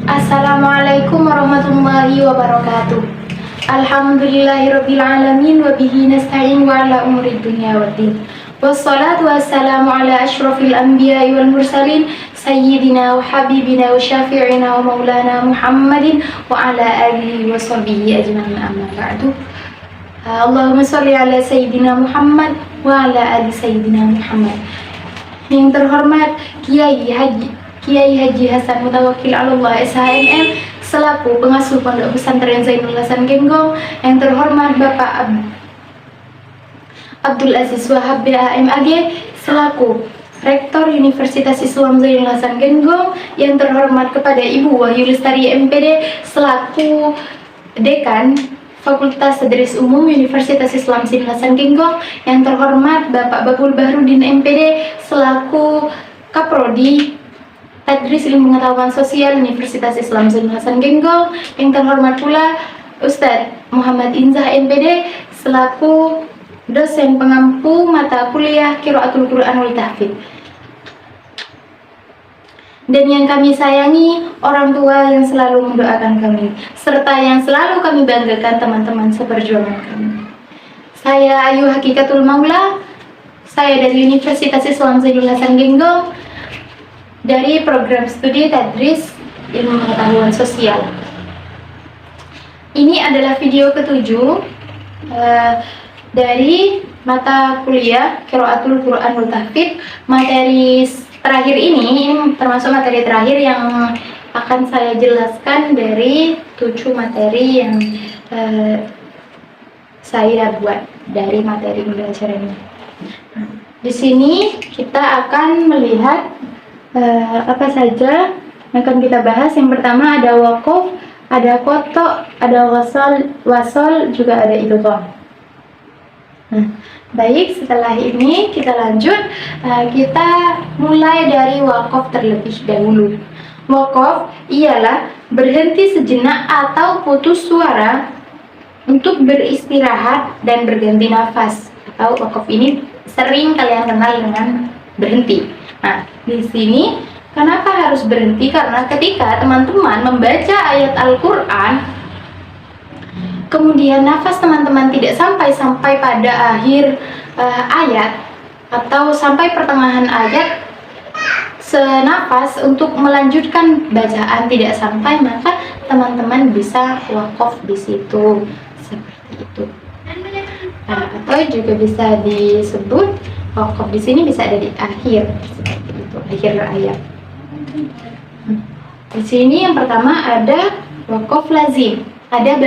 Assalamualaikum warahmatullahi wabarakatuh. Alhamdulillahirabbil alamin wa bihi nasta'in wa ala umuri dunya waddin. Wassalatu wassalamu ala asyrafil anbiya'i wal mursalin sayyidina wa habibina wa syafi'ina wa maulana Muhammadin wa ala alihi wa sahbihi ajma'in, amma ba'du. Allahumma sholli ala sayyidina Muhammad wa ala ali sayyidina Muhammad. Yang terhormat Kiai Haji Hasan Mutawakkil Allah SHMM selaku pengasuh Pondok Pesantren Zainul Hasan Genggong, yang terhormat Bapak Abdul Aziz Wahab BAMAG selaku Rektor Universitas Islam Zainul Hasan Genggong, yang terhormat kepada Ibu Wahyu Lestari MPD selaku Dekan Fakultas Tadris Umum Universitas Islam Zainul Hasan Genggong, yang terhormat Bapak Babul Bahrudin MPD selaku Kaprodi Tadris Ilmu Pengetahuan Sosial Universitas Islam Zainul Hasan Genggong, yang terhormat pula Ustadz Muhammad Inzah MPD selaku dosen pengampu mata kuliah Qiraatul Quran wal Tahfidz. Dan yang kami sayangi orang tua yang selalu mendoakan kami, serta yang selalu kami banggakan teman-teman seperjuangan kami. Saya Ayu Hakikatul Maula, saya dari Universitas Islam Zainul Hasan Genggong, dari program studi Tadris Ilmu Pengetahuan Sosial. Ini adalah video ketujuh dari mata kuliah Qiraatul Quran wal Tahfidz. Materi terakhir ini termasuk materi terakhir yang akan saya jelaskan dari 7 materi yang saya buat dari materi pembelajaran ini. Di sini kita akan melihat apa saja yang akan kita bahas. Yang pertama ada waqaf, ada kotok, ada wasol, juga ada idgham. Baik, setelah ini kita lanjut. Kita mulai dari waqaf terlebih dahulu. Waqaf ialah berhenti sejenak atau putus suara untuk beristirahat dan berganti nafas. Atau waqaf ini sering kalian kenal dengan berhenti. Nah, di sini kenapa harus berhenti? Karena ketika teman-teman membaca ayat Al-Quran, kemudian nafas teman-teman tidak sampai pada akhir ayat atau sampai pertengahan ayat, senafas untuk melanjutkan bacaan tidak sampai, maka teman-teman bisa wakaf di situ, seperti itu. Atau juga bisa disebut wakaf di sini bisa ada di akhir, seperti itu, akhir ayat. Di sini yang pertama ada wakaf lazim. Ada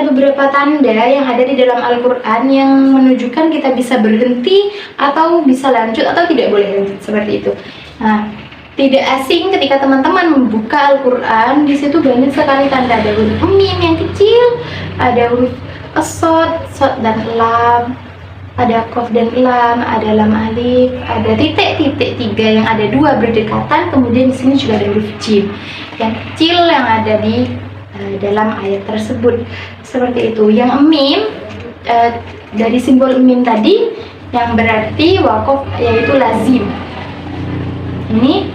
beberapa tanda yang ada di dalam Al-Quran yang menunjukkan kita bisa berhenti atau bisa lanjut atau tidak boleh lanjut, seperti itu. Nah, tidak asing ketika teman-teman membuka Al-Quran, di situ banyak sekali tanda. Ada huruf mim yang kecil, ada huruf shad, dan lam, ada qaf dan lam, ada lam alif, ada titik-titik 3 yang ada 2 berdekatan, kemudian di sini juga ada huruf jim yang kecil yang ada di dalam ayat tersebut, seperti itu. Yang mim dari simbol mim tadi yang berarti wakaf yaitu lazim. Ini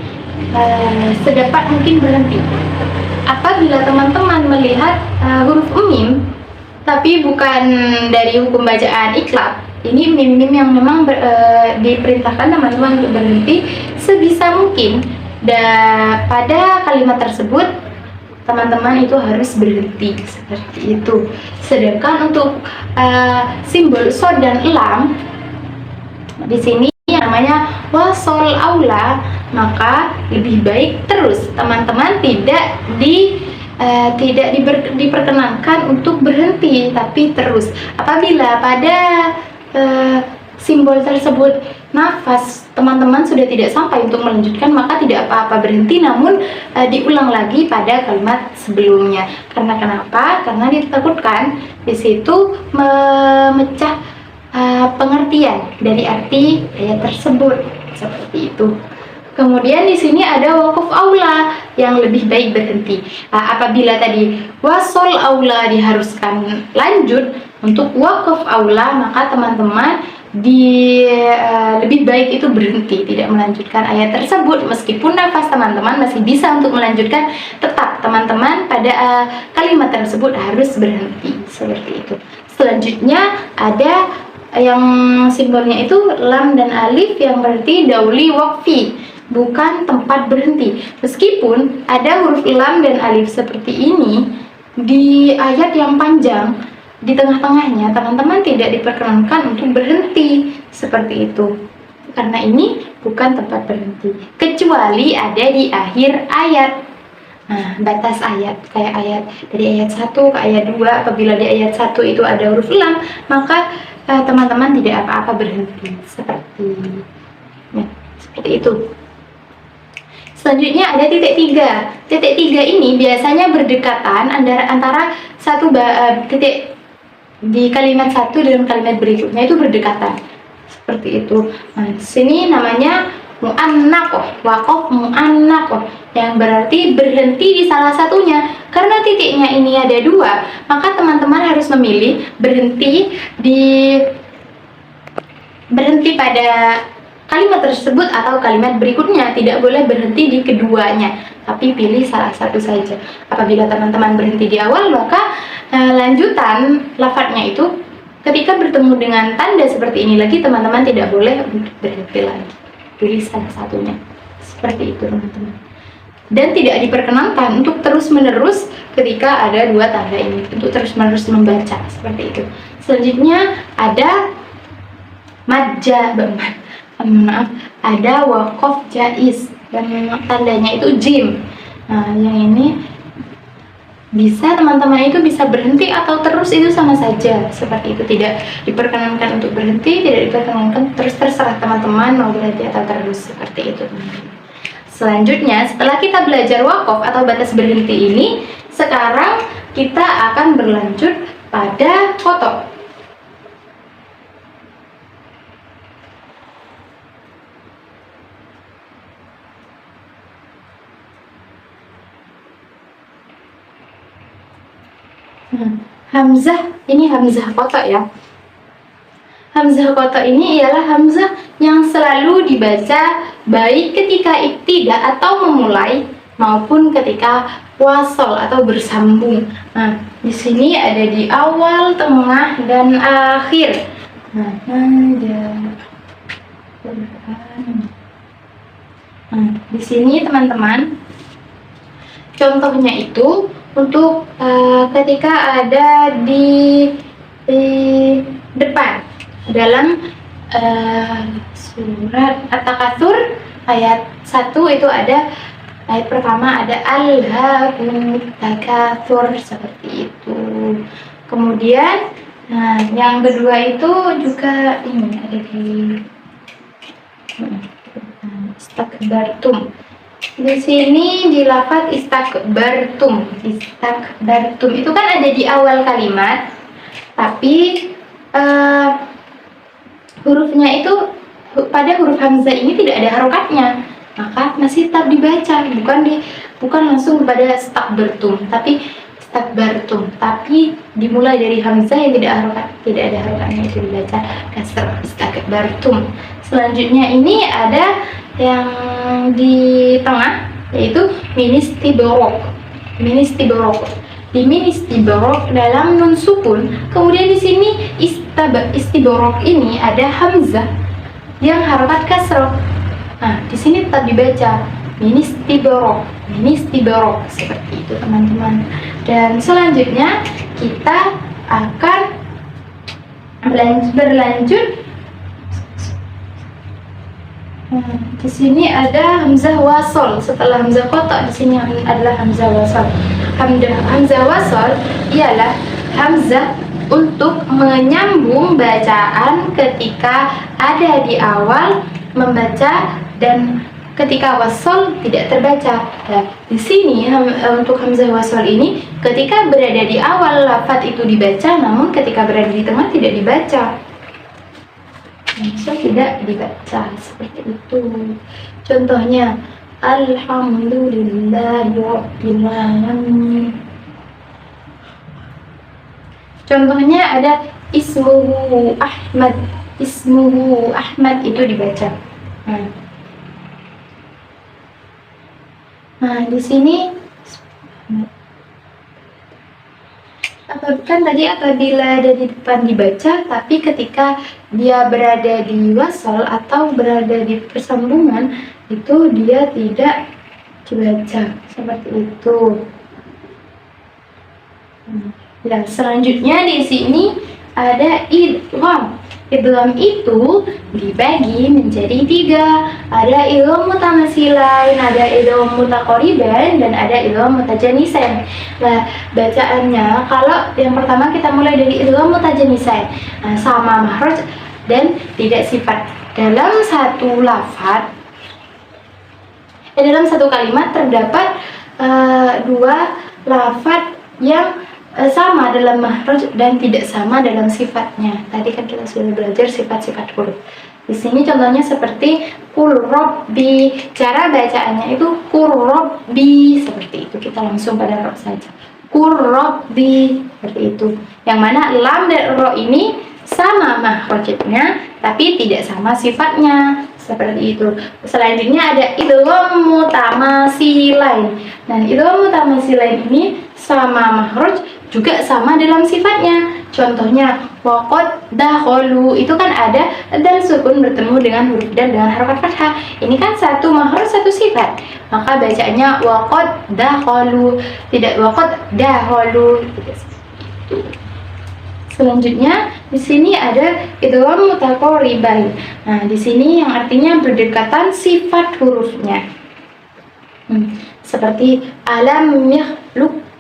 sedapat mungkin berhenti. Apabila teman-teman melihat huruf mim tapi bukan dari hukum bacaan iklab, ini mim-mim yang memang diperintahkan teman-teman untuk berhenti sebisa mungkin. Pada kalimat tersebut teman-teman itu harus berhenti, seperti itu. Sedangkan untuk simbol shad dan lam di sini yang namanya wasol aula, maka lebih baik terus teman-teman tidak diperkenankan untuk berhenti, tapi terus. Apabila pada simbol tersebut nafas teman-teman sudah tidak sampai untuk melanjutkan, maka tidak apa-apa berhenti, namun diulang lagi pada kalimat sebelumnya. Karena kenapa? Karena ditakutkan di situ memecah pengertian dari arti ayat tersebut, seperti itu. Kemudian di sini ada wakaf aula yang lebih baik berhenti. Apabila tadi wasol aula diharuskan lanjut, untuk wakaf aula maka teman-teman lebih baik itu berhenti, tidak melanjutkan ayat tersebut. Meskipun nafas teman-teman masih bisa untuk melanjutkan, tetap teman-teman pada kalimat tersebut harus berhenti seperti itu. Selanjutnya ada yang simbolnya itu lam dan alif yang berarti dauli waqfi, bukan tempat berhenti. Meskipun ada huruf lam dan alif seperti ini di ayat yang panjang, di tengah-tengahnya teman-teman tidak diperkenankan untuk berhenti seperti itu, karena ini bukan tempat berhenti, kecuali ada di akhir ayat. Nah, batas ayat, kayak ayat dari ayat 1 ke ayat 2, apabila di ayat 1 itu ada huruf lam, maka teman-teman tidak apa-apa berhenti seperti itu. Selanjutnya ada titik 3. Titik 3 ini biasanya berdekatan antara satu titik di kalimat satu dengan kalimat berikutnya, itu berdekatan seperti itu. Nah, sini namanya mu'annaqah, waqaf mu'annaqah, yang berarti berhenti di salah satunya. Karena titiknya ini ada 2, maka teman-teman harus memilih berhenti pada kalimat tersebut atau kalimat berikutnya. Tidak boleh berhenti di keduanya, tapi pilih salah satu saja. Apabila teman-teman berhenti di awal, maka lanjutan lafadznya itu ketika bertemu dengan tanda seperti ini lagi, teman-teman tidak boleh berhenti lagi, pilih salah satunya seperti itu teman-teman. Dan tidak diperkenankan untuk terus-menerus ketika ada 2 tanda ini, untuk terus-menerus membaca seperti itu. Selanjutnya ada ada waqaf jaiz dan tandanya itu jim. Nah, yang ini bisa teman-teman itu bisa berhenti atau terus, itu sama saja seperti itu. Tidak diperkenankan untuk berhenti, tidak diperkenankan terus, terserah teman-teman mau berhenti atau terus seperti itu teman-teman. Selanjutnya, setelah kita belajar waqaf atau batas berhenti ini, sekarang kita akan berlanjut pada kotok. Hamzah, ini hamzah kotok ya. Hamzah kotok ini ialah hamzah yang selalu dibaca baik ketika ibtida atau memulai maupun ketika wasol atau bersambung. Nah, di sini ada di awal, tengah, dan akhir. Di sini teman-teman, contohnya itu untuk ketika ada di depan dalam surat At-Takatsur ayat 1 itu ada ayat pertama ada alhaakumut takatsur seperti itu. Kemudian yang kedua itu juga ini ada di istakbartum. Di sini di lafaz istakbartum. Istakbartum itu kan ada di awal kalimat, tapi hurufnya itu pada huruf hamzah ini tidak ada harokatnya, maka masih tetap dibaca, bukan langsung kepada istakbartum, tapi istakbartum, tapi dimulai dari hamzah yang tidak ada harokatnya, itu dibaca kasrah istakbartum. Selanjutnya ini ada yang di tengah, yaitu ministiborok. Di ministiborok dalam nun sukun. Kemudian di sini istiborok ini ada hamzah yang harokat kasroh. Nah, di sini tetap dibaca ministiborok seperti itu teman-teman. Dan selanjutnya kita akan berlanjut. Di sini ada hamzah wasol. Setelah hamzah kotak, di sini adalah hamzah wasol. Hamzah wasol ialah hamzah untuk menyambung bacaan ketika ada di awal membaca dan ketika wasol tidak terbaca. Nah, di sini untuk hamzah wasol ini ketika berada di awal lafaz itu dibaca, namun ketika berada di tengah tidak dibaca. Tidak dibaca seperti itu. Contohnya alhamdulillahirabbil alamin. Contohnya ada ismuhu Ahmad itu dibaca. Nah, di sini Kan tadi apabila ada di depan dibaca, tapi ketika dia berada di wasal atau berada di persambungan, itu dia tidak dibaca seperti itu. Dan selanjutnya di sini ada idgham. Idgham itu dibagi menjadi 3. Ada idgham mutamatsilain, ada idgham mutaqariban, dan ada idgham mutajanisain. Nah, bacaannya kalau yang pertama kita mulai dari idgham mutajanisain. Nah, sama mahraj dan tidak sifat. Dalam satu lafaz, dalam satu kalimat terdapat 2 lafaz yang sama dalam mahraj dan tidak sama dalam sifatnya. Tadi kan kita sudah belajar sifat-sifat huruf. Di sini contohnya seperti qul rabbi. Cara bacaannya itu qul rabbi, seperti itu. Kita langsung pada roh saja. Qul rabbi, seperti itu. Yang mana lam dan ro ini sama mahrajnya tapi tidak sama sifatnya. Seperti itu. Selanjutnya ada idgham mutamatsilain. Dan idgham mutamatsilain ini sama mahraj juga sama dalam sifatnya. Contohnya waqad dakhalu, itu kan ada dal sukun bertemu dengan huruf dal dengan harokat fathah. Ini kan satu mahraj satu sifat, maka bacanya waqad dakhalu, tidak waqad dakhalu. Selanjutnya di sini ada idgham mutaqariban. Nah, di sini yang artinya berdekatan sifat hurufnya. Seperti alam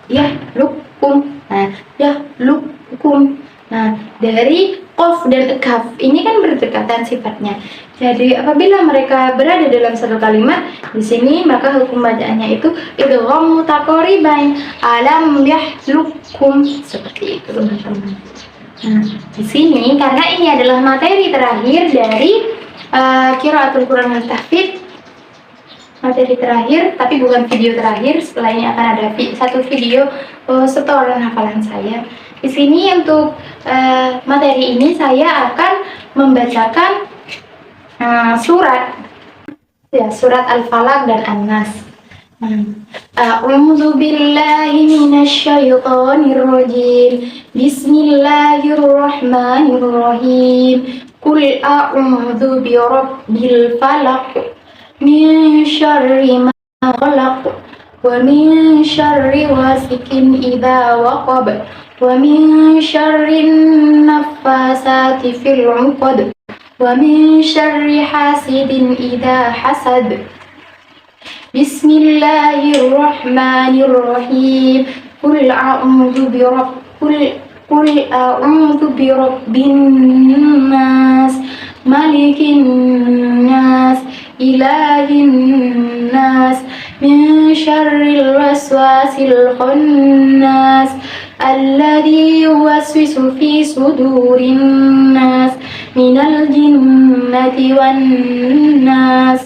yakhluqukum. Nah, yakhluqukum. Nah, dari qaf dan kaf ini kan berdekatan sifatnya. Jadi apabila mereka berada dalam satu kalimat di sini, maka hukum bacaannya itu idgham mutaqariban. Alam yakhluqukum, seperti itu teman-teman. Nah, di sini karena ini adalah materi terakhir dari qiraatul Quran al-tahfidz, materi terakhir, tapi bukan video terakhir. Setelah ini akan ada satu video setoran hafalan saya. Di sini untuk materi ini saya akan membacakan surat Al-Falaq dan An-Nas. A'udzu billahi minasyaitonir rajim. Bismillahirrahmanirrahim. Qul a'udzu birabbil falaq min syarri ma khalaq wa min syarri ghasikin idza waqab wa min syarri naffasati fil 'uqad wa min syarri hasidin idza hasad. Bismillahirrahmanirrahim. Qul a'udzu birabbin nas, malikin nas, ilahin nas, min syarril waswasil khannas, alladzi yuwaswisu fi sudurin nas, minal jinnati wan nas.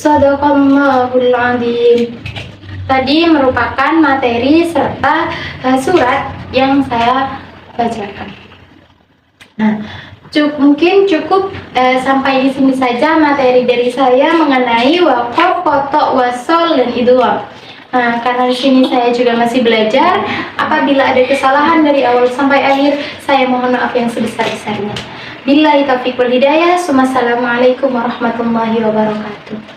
Shadaqallahul adzim. Tadi merupakan materi serta surat yang saya bacakan. Nah, mungkin cukup sampai di sini saja materi dari saya mengenai waqaf, qata, wasal, dan idgham. Nah, karena di sini saya juga masih belajar, apabila ada kesalahan dari awal sampai akhir, saya mohon maaf yang sebesar-besarnya. Billahi taufiq wal hidayah. Wassalamualaikum warahmatullahi wabarakatuh.